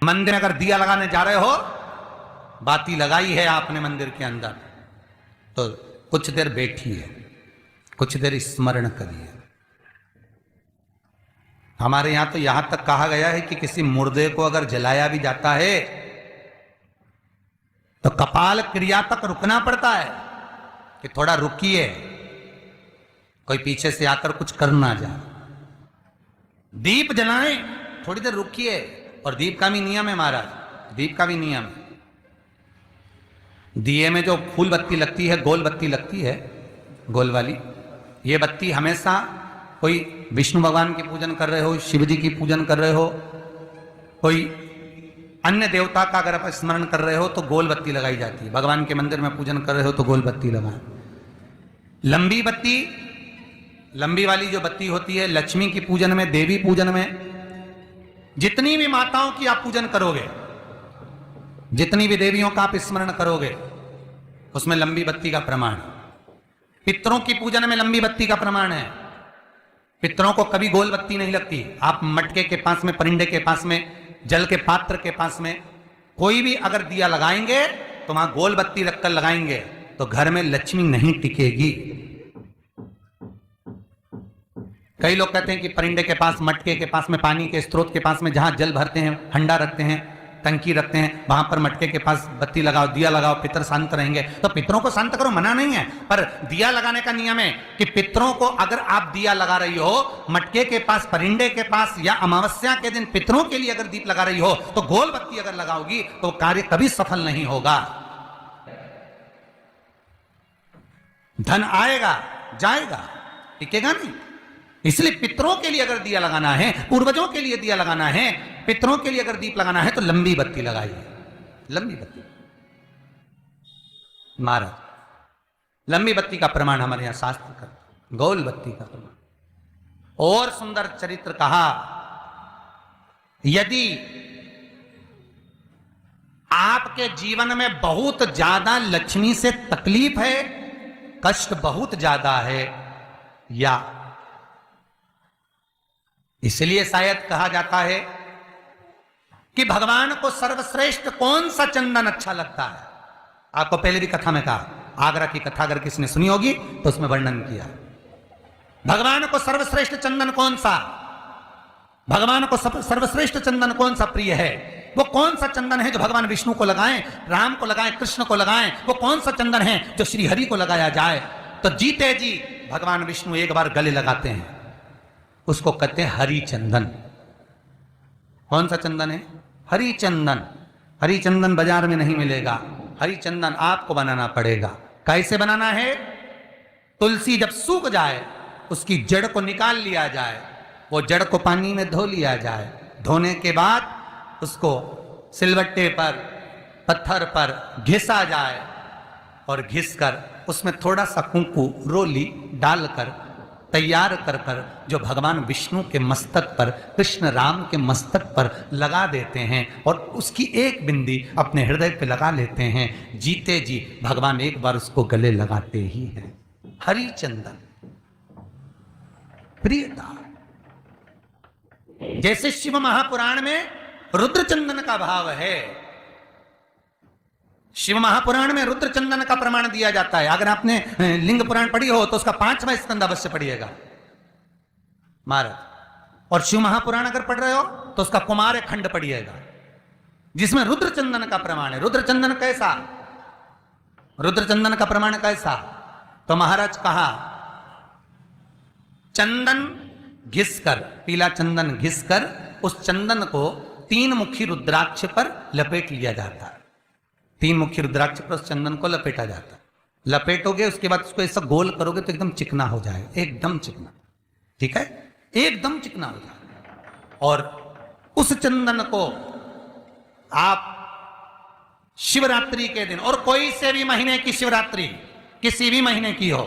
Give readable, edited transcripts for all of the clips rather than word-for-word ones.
मंदिर में अगर दिया लगाने जा रहे हो, बाती लगाई है आपने मंदिर के अंदर, तो कुछ देर बैठिए, कुछ देर स्मरण करिए। हमारे यहां तो यहां तक कहा गया है कि किसी मुर्दे को अगर जलाया भी जाता है तो कपाल क्रिया तक रुकना पड़ता है कि थोड़ा रुकिए, कोई पीछे से आकर कुछ कर ना जाए। दीप जलाएं, थोड़ी देर रुकिए। और दीप का भी नियम है महाराज, दीप का भी नियम है। दिए में जो फूल बत्ती लगती है, गोल बत्ती लगती है, गोल वाली, ये बत्ती हमेशा कोई विष्णु भगवान की पूजन कर रहे हो, शिव जी की पूजन कर रहे हो, कोई अन्य देवता का अगर आप स्मरण कर रहे हो तो गोल बत्ती लगाई जाती है। भगवान के मंदिर में पूजन कर रहे हो तो गोल बत्ती लगाएं। लंबी बत्ती, लंबी वाली जो बत्ती होती है, लक्ष्मी की पूजन में, देवी पूजन में, जितनी भी माताओं की आप पूजन करोगे, जितनी भी देवियों का आप स्मरण करोगे, उसमें लंबी बत्ती का प्रमाण। पितरों की पूजन में लंबी बत्ती का प्रमाण है। पितरों को कभी गोल बत्ती नहीं लगती। आप मटके के पास में, परिंदे के पास में, जल के पात्र के पास में कोई भी अगर दिया लगाएंगे तो वहां गोल बत्ती रखकर लगाएंगे तो घर में लक्ष्मी नहीं टिकेगी। कई लोग कहते हैं कि परिंदे के पास, मटके के पास में, पानी के स्रोत के पास में जहां जल भरते हैं, हंडा रखते हैं, टंकी रखते हैं, वहां पर मटके के पास बत्ती लगाओ, दिया लगाओ, पितर शांत रहेंगे। तो पितरों को शांत करो, मना नहीं है, पर दिया लगाने का नियम है कि पितरों को अगर आप दिया लगा रही हो मटके के पास, परिंदे के पास, या अमावस्या के दिन पितरों के लिए अगर दीप लगा रही हो तो गोल बत्ती अगर लगाओगी तो कार्य कभी सफल नहीं होगा। धन आएगा जाएगा, टिकेगा नहीं। इसलिए पितरों के लिए अगर दिया लगाना है, पूर्वजों के लिए दिया लगाना है, पितरों के लिए अगर दीप लगाना है तो लंबी बत्ती लगाइए, लंबी बत्ती। महाराज, लंबी बत्ती का प्रमाण हमारे यहां शास्त्र का, गोल बत्ती का प्रमाण। और सुंदर चरित्र कहा, यदि आपके जीवन में बहुत ज्यादा लक्ष्मी से तकलीफ है, कष्ट बहुत ज्यादा है, या इसलिए शायद कहा जाता है कि भगवान को सर्वश्रेष्ठ कौन सा चंदन अच्छा लगता है। आपको पहले भी कथा में कहा, आगरा की कथा अगर किसी ने सुनी होगी तो उसमें वर्णन किया, भगवान को सर्वश्रेष्ठ चंदन कौन सा, भगवान को सर्वश्रेष्ठ चंदन कौन सा प्रिय है। वो कौन सा चंदन है जो भगवान विष्णु को लगाएं, राम को लगाएं, कृष्ण को लगाएं। वो कौन सा चंदन है जो श्री हरि को लगाया जाए। तो जीते जी भगवान विष्णु एक बार गले लगाते हैं, उसको कहते हैं हरि चंदन। कौन सा चंदन है? हरि चंदन। हरि चंदन बाजार में नहीं मिलेगा, हरि चंदन आपको बनाना पड़ेगा। कैसे बनाना है? तुलसी जब सूख जाए उसकी जड़ को निकाल लिया जाए, वो जड़ को पानी में धो लिया जाए, धोने के बाद उसको सिलबट्टे पर, पत्थर पर घिसा जाए और घिसकर उसमें थोड़ा सा कुंकू, रोली डालकर तैयार कर जो भगवान विष्णु के मस्तक पर, कृष्ण राम के मस्तक पर लगा देते हैं और उसकी एक बिंदी अपने हृदय पे लगा लेते हैं। जीते जी भगवान एक बार उसको गले लगाते ही हैं। हरि चंदन प्रियता। जैसे शिव महापुराण में रुद्र चंदन का भाव है, शिव महापुराण में रुद्र चंदन का प्रमाण दिया जाता है। अगर आपने लिंग पुराण पढ़ी हो तो उसका 5वां स्कंद अवश्य पढ़िएगा महाराज, और शिव महापुराण अगर पढ़ रहे हो तो उसका कुमार खंड पढ़िएगा, जिसमें रुद्र चंदन का प्रमाण है। रुद्र चंदन कैसा? रुद्र चंदन का प्रमाण कैसा? तो महाराज कहा, चंदन घिसकर, पीला चंदन घिसकर उस चंदन को 3 मुखी रुद्राक्ष पर लपेट लिया जाता है। 3 मुखी रुद्राक्ष पर उस चंदन को लपेटा जाता है। लपेटोगे उसके बाद उसको ऐसा गोल करोगे तो एकदम चिकना हो जाएगा, एकदम चिकना, ठीक है, एकदम चिकना हो जाएगा। और उस चंदन को आप शिवरात्रि के दिन, और कोई से भी महीने की शिवरात्रि, किसी भी महीने की हो,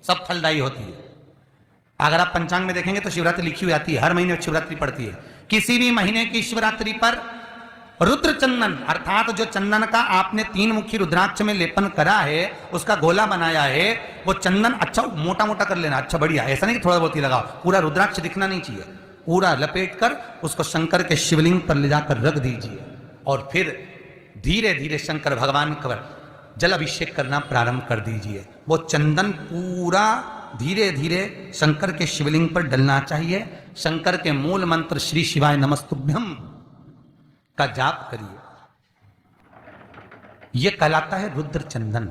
सब फलदायी होती है। अगर आप पंचांग में देखेंगे तो शिवरात्रि लिखी हुई आती है, हर महीने शिवरात्रि पड़ती है। किसी भी महीने की शिवरात्रि पर रुद्र चंदन, अर्थात जो चंदन का आपने 3 मुखी रुद्राक्ष में लेपन करा है, उसका गोला बनाया है, वो चंदन अच्छा मोटा मोटा कर लेना, अच्छा बढ़िया, ऐसा नहीं कि थोड़ा बहुत ही लगाओ, पूरा रुद्राक्ष दिखना नहीं चाहिए, पूरा लपेट कर उसको शंकर के शिवलिंग पर ले जाकर रख दीजिए और फिर धीरे धीरे शंकर भगवान पर जल अभिषेक करना प्रारंभ कर दीजिए। वो चंदन पूरा धीरे धीरे शंकर के शिवलिंग पर डलना चाहिए। शंकर के मूल मंत्र श्री शिवाय नमस्तुभ्यम का जाप करिए। यह कहलाता है रुद्र चंदन।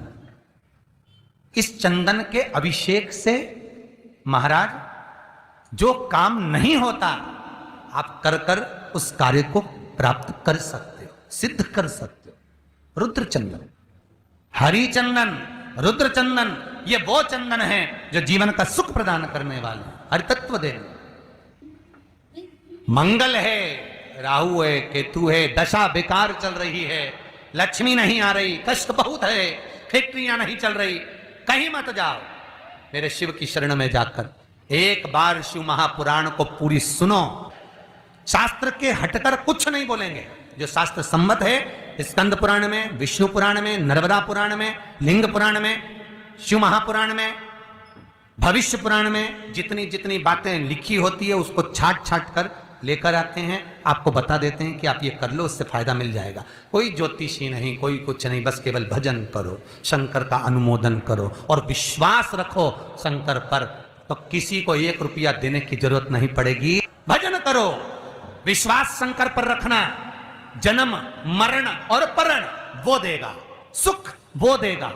इस चंदन के अभिषेक से महाराज जो काम नहीं होता आप कर कर उस कार्य को प्राप्त कर सकते हो, सिद्ध कर सकते हो। रुद्र चंदन, हरि चंदन, रुद्र चंदन, ये वो चंदन है जो जीवन का सुख प्रदान करने वाले, हरि तत्व देने। मंगल है, राहु है, केतु है, दशा बेकार चल रही है, लक्ष्मी नहीं आ रही, कष्ट बहुत है, फैक्ट्रियां नहीं चल रही, कहीं मत जाओ, मेरे शिव की शरण में जाकर एक बार शिव महापुराण को पूरी सुनो। शास्त्र के हटकर कुछ नहीं बोलेंगे, जो शास्त्र सम्मत है, स्कंद पुराण में, विष्णु पुराण में, नर्मदा पुराण में, लिंग पुराण में, शिव महापुराण में, भविष्य पुराण में जितनी जितनी बातें लिखी होती है उसको छाट छाट कर लेकर आते हैं, आपको बता देते हैं कि आप ये कर लो, उससे फायदा मिल जाएगा। कोई ज्योतिषी नहीं, कोई कुछ नहीं, बस केवल भजन करो, शंकर का अनुमोदन करो और विश्वास रखो शंकर पर, तो किसी को 1 रुपया देने की जरूरत नहीं पड़ेगी। भजन करो, विश्वास शंकर पर रखना, जन्म मरण और परण वो देगा, सुख वो देगा,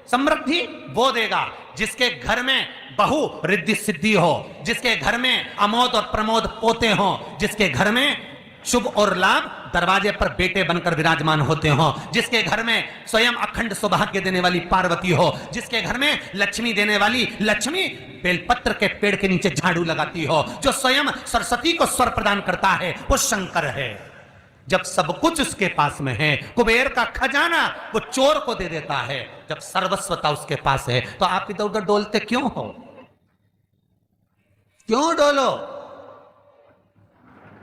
समृद्धि वो देगा। जिसके घर में बहु रिद्धि सिद्धि हो, जिसके घर में अमोद और प्रमोद पोते हो, जिसके घर में शुभ और लाभ दरवाजे पर बेटे बनकर विराजमान होते हो, जिसके घर में स्वयं अखंड सौभाग्य देने वाली पार्वती हो, जिसके घर में लक्ष्मी देने वाली लक्ष्मी बेलपत्र के पेड़ के नीचे झाड़ू लगाती हो, जो स्वयं सरस्वती को स्वर प्रदान करता है वो शंकर है। जब सब कुछ उसके पास में है, कुबेर का खजाना वो चोर को दे देता है, जब सर्वस्वता उसके पास है, तो आप इधर उधर डोलते क्यों हो? क्यों डोलो?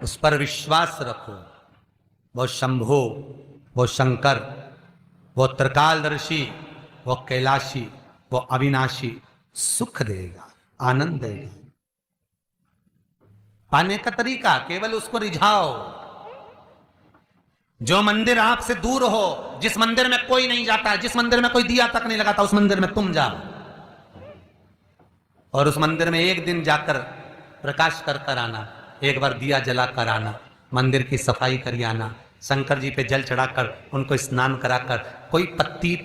उस पर विश्वास रखो। वो शंभु, वो शंकर, वो त्रिकालदर्शी, वो कैलाशी, वो अविनाशी सुख देगा, आनंद देगा। पाने का तरीका केवल उसको रिझाओ। जो मंदिर आपसे दूर हो, जिस मंदिर में कोई नहीं जाता, जिस मंदिर में कोई दिया तक नहीं लगाता, उस मंदिर में तुम जाओ और उस मंदिर में एक दिन जाकर प्रकाश कर कर आना, एक बार दिया जला कर आना, मंदिर की सफाई कर आना, शंकर जी पे जल चढ़ाकर उनको स्नान कराकर, कोई पत्ती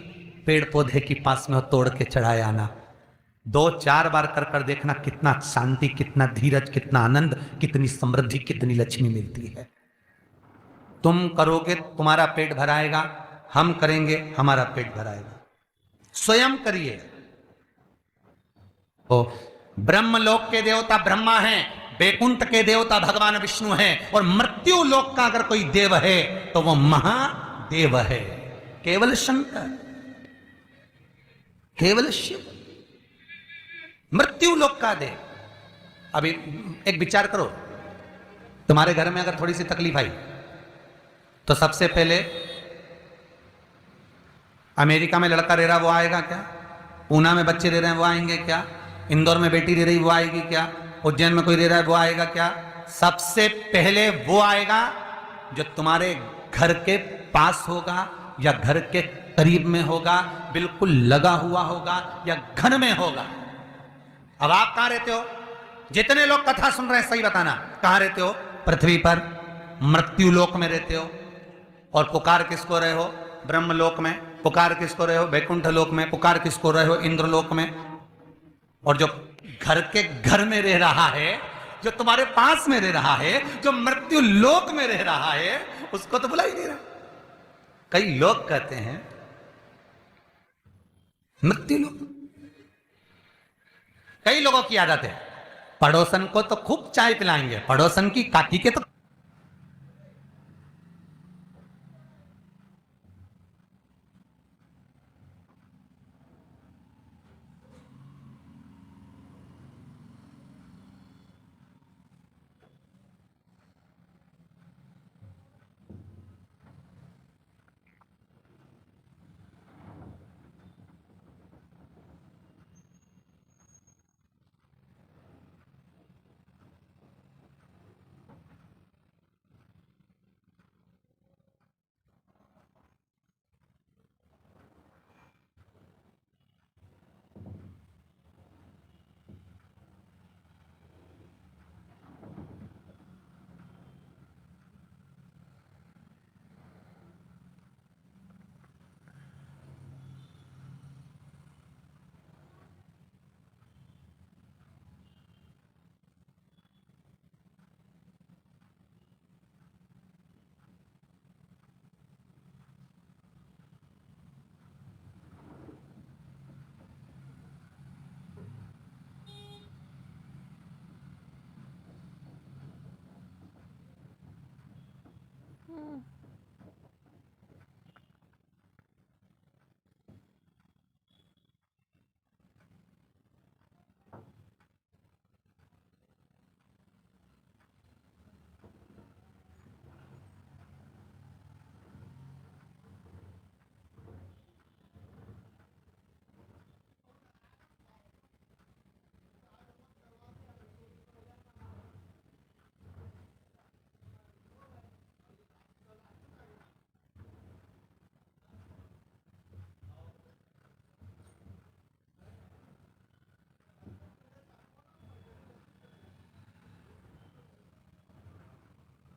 पेड़ पौधे के पास में हो तोड़ के चढ़ाए आना। 2-4 बार कर कर देखना कितना शांति, कितना धीरज, कितना आनंद, कितनी समृद्धि, कितनी लक्ष्मी मिलती है। तुम करोगे तुम्हारा पेट भराएगा, हम करेंगे हमारा पेट भराएगा। स्वयं करिए। ओ ब्रह्मलोक के देवता ब्रह्मा हैं, बैकुंठ के देवता भगवान विष्णु हैं, और मृत्यु लोक का अगर कोई देव है तो वो महादेव है, केवल शंकर, केवल शिव, मृत्यु लोक का देव। अभी एक विचार करो, तुम्हारे घर में अगर थोड़ी सी तकलीफ आई तो सबसे पहले अमेरिका में लड़का रह रहा वो आएगा क्या? पूना में बच्चे रह रहे हैं वो आएंगे क्या? इंदौर में बेटी रह रही वो आएगी क्या? उज्जैन में कोई रह रहा है वो आएगा क्या? सबसे पहले वो आएगा जो तुम्हारे घर के पास होगा या घर के करीब में होगा, बिल्कुल लगा हुआ होगा या घर में होगा। अब आप कहां रहते हो? जितने लोग कथा सुन रहे हैं सही बताना, कहां रहते हो? पृथ्वी पर मृत्यु लोक में रहते हो। और पुकार किसको रहे हो? ब्रह्मलोक में। पुकार किसको रहे हो? वैकुंठ लोक में। पुकार किसको रहे हो? इंद्रलोक में। और जो घर के घर में रह रहा है, जो तुम्हारे पास में रह रहा है, जो मृत्यु लोक में रह रहा है, उसको तो बुला ही नहीं रहा। कई लोग कहते हैं मृत्यु लोक, कई लोगों की आदत है पड़ोसन को तो खूब चाय पिलाएंगे, पड़ोसन की काकी के तो